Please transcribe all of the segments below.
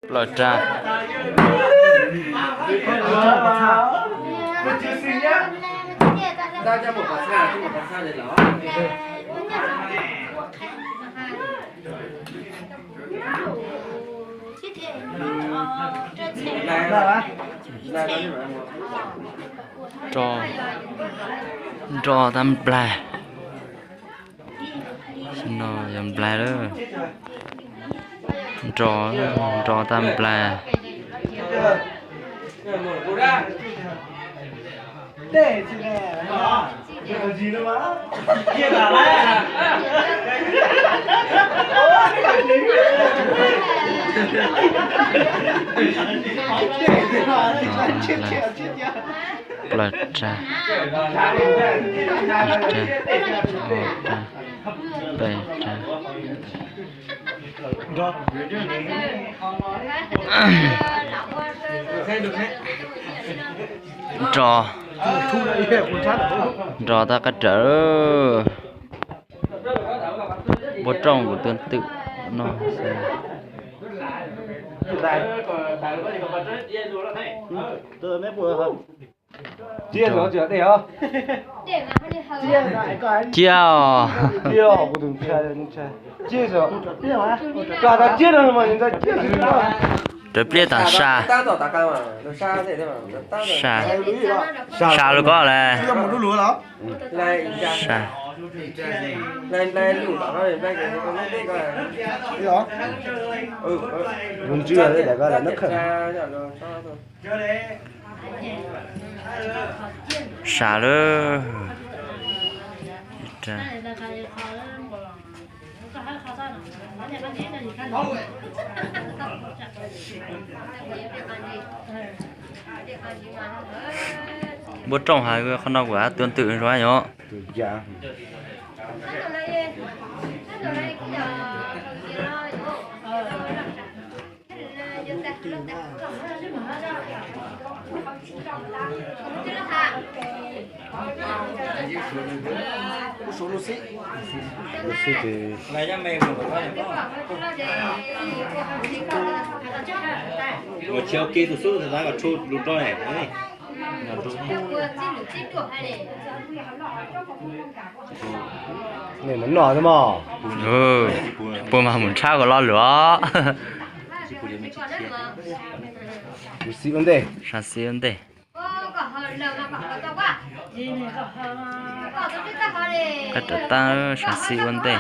lò trà ra cho một quả xa chứ một quả xa để nó trò tam plà nó tam plà đó trò tam plà đây chị nè cái gì nữa mà kia cả đấy lò trà bè trà trò trò ta cắt trở bộ trong của tương tự nó tôi mấy buổi không chia rồi chưa để không chiao chia của đừng chia chia rồi cả ta chia rồi mà người ta chia rồi để biết ta xa ta tỏ ta cao mà nó xa thế mà ta xa luôn có là chia một đứa lúa đó này xa này lũ bảo nó đây cái con này coi cái đó mình chưa đấy để coi là nó khẩn xa nữa trà bố trong hai cái con nào quá tương tự rồi nhở dạ số lô xí thì này cho mềm một chiều kia tụi số thì ra vào chốt lụt rồi này này nó nọ thôi mà bố mà muốn trao cái lo lửa một xí vấn đề sao xí vấn đề cắt trở ta sao xí vấn đề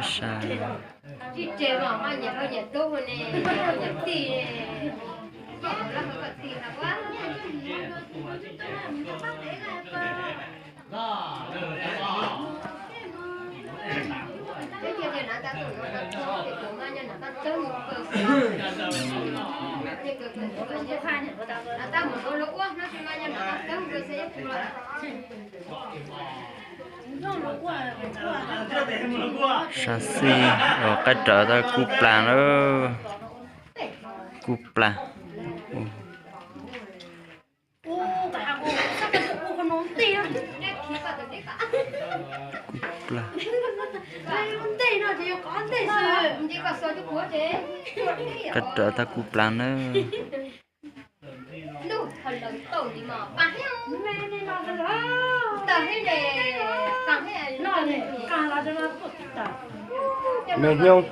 sao chị chế vào mà nhà hơi nhà tốt hơn nè nhà tì là có tì là quá cái kia thì nó ta tụi nó cho thì tụi nó nhân nó ta chơi một cái ta một đôi lỗ nó chỉ mà nhân nó ta chơi một cái sẽ sao xí rồi cắt trở ta cúp plan nữa cúp plan cắt trở ta cúp plan nữa mệt nhau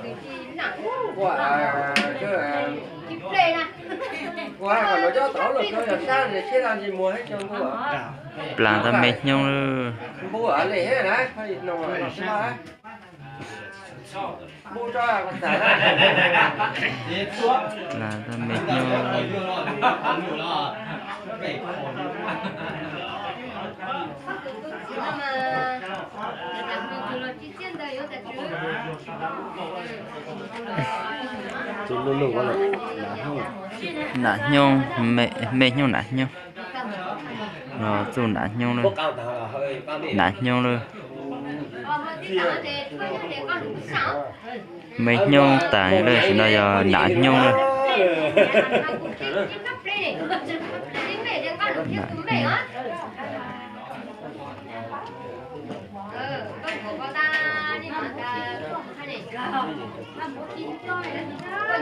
qua còn nó cho tỏ lực thôi làm sao để chế làm gì mùa hết trong cô ạ plan ta mệt nhau nữa bố ở lì hết đấy hay nó ở sao đấy bố cho con xả plan ta mệt nhau chỉ luôn luôn con này nạt nhau mệt nhau nạt nhau rồi dù nạt nhau nữa nạt nhau nữa mệt nhau tại đây thì bây giờ nạt nhau nữa có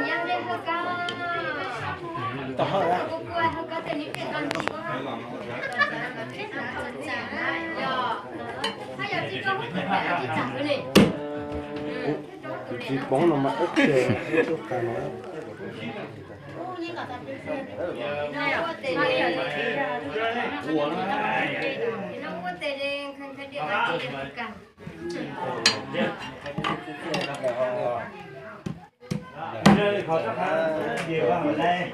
nhang lên hơi cao tao hỏi á cô quay hơi cao thì những cái con chỉ có hay giờ chỉ có hút phải là chỉ chặt cái này chỉ bóng nó mà ít kìa chút cái nó nó có tiền không phải điện thoại chỉ được cả này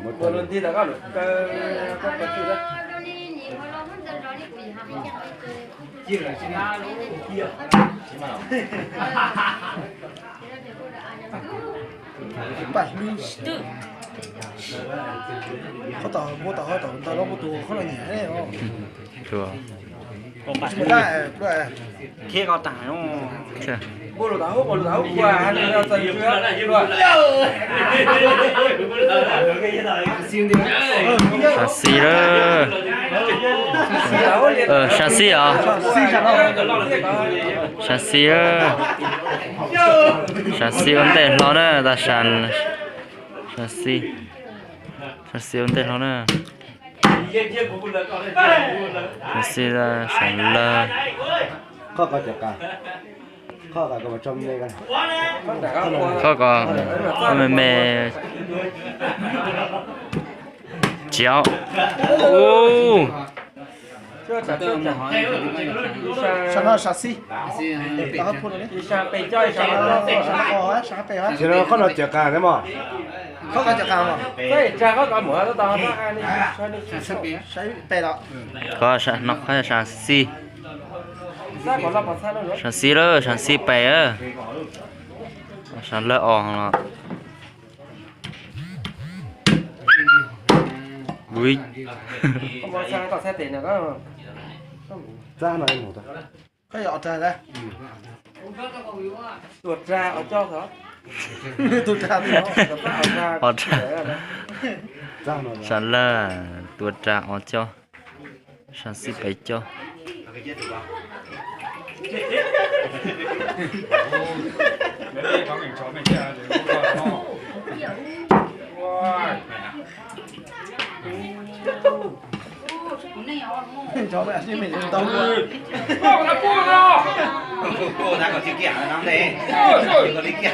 một Một lần thì đã có được cái chuyện đó. bảy mươiเขาต่อโมต่อเขาต่อต่อรอบตัวเขาหน่อยเนี่ย Chùa. Đây, đây. kia có tải không Chà. Bộ đồ áo quà hay là dần chưa? Chassis đó. Chassis à? Chassis đó. Chassis vấn đề nó nè, ta sàn chassis. Chassis vấn đề nó nè. Chassis là sàn lơ. Có cả cái mà trong đây cái Có còn mẹ chéo. Ô. sao nó chassis tao phun đấy chỉ nó có nó chở cả đấy mà có cả chở cả mà sai bè đó Có sẵn nó có chassis. Chassis đó, chassis bè á. Sẵn lơ ỏng nó. Ui. ra nó em một thôi cái giọt ra đây Tuột ra ở cho đó. tôi ra thì nó Ọt ra. ra nó Sẵn lơ tuột ra ọt cho. Chassis bè cho. cho mẹ xin mình tao cô đã có chiếc kẹo lắm đấy có đi kẹo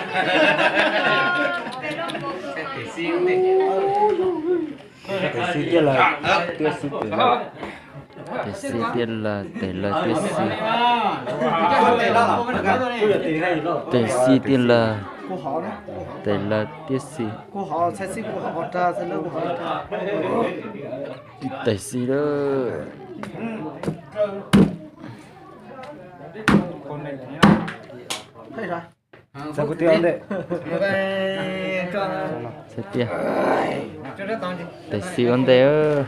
cái xí kia là kia xí tiền Để xí tiền là để là tiền xí. Để xí tiền là cô họ đấy để là tiền xí. cô họ sẽ xí cô họ ra sẽ lớp cô họ ra Để xí đó. thấy ra sao có tiền đấy Sẽ tiền. Để xí vấn đề ơ.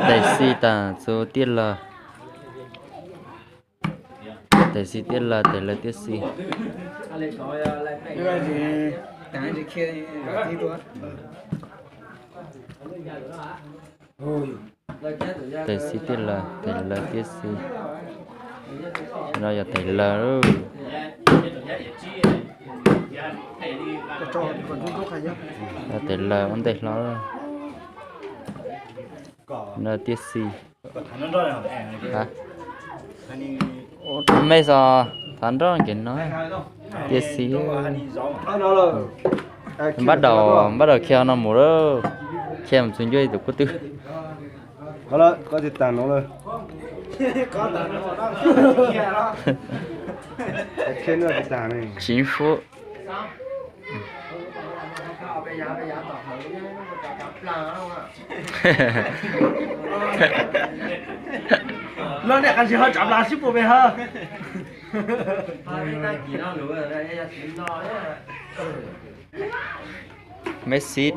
Để xí ta số tiền là để xí tiền là để là tiền xí. Để xí tiền là tiền xí. Nó giờ để là rồi. cho còn chúng tôi khai nhá Để là vấn đề nó rồi. Nó tiền xí. Hả? Mấy giờ thằng đó kiểu nói tiền xí. nó là Bắt đầu khéo nó mua đó. Khéo xuống dưới được có tư. có gì tàn nó rồi có tàn nó đó trên nữa thì tàn này Chính phủ. nó này ăn gì hơn chậm là ship về hơn Messi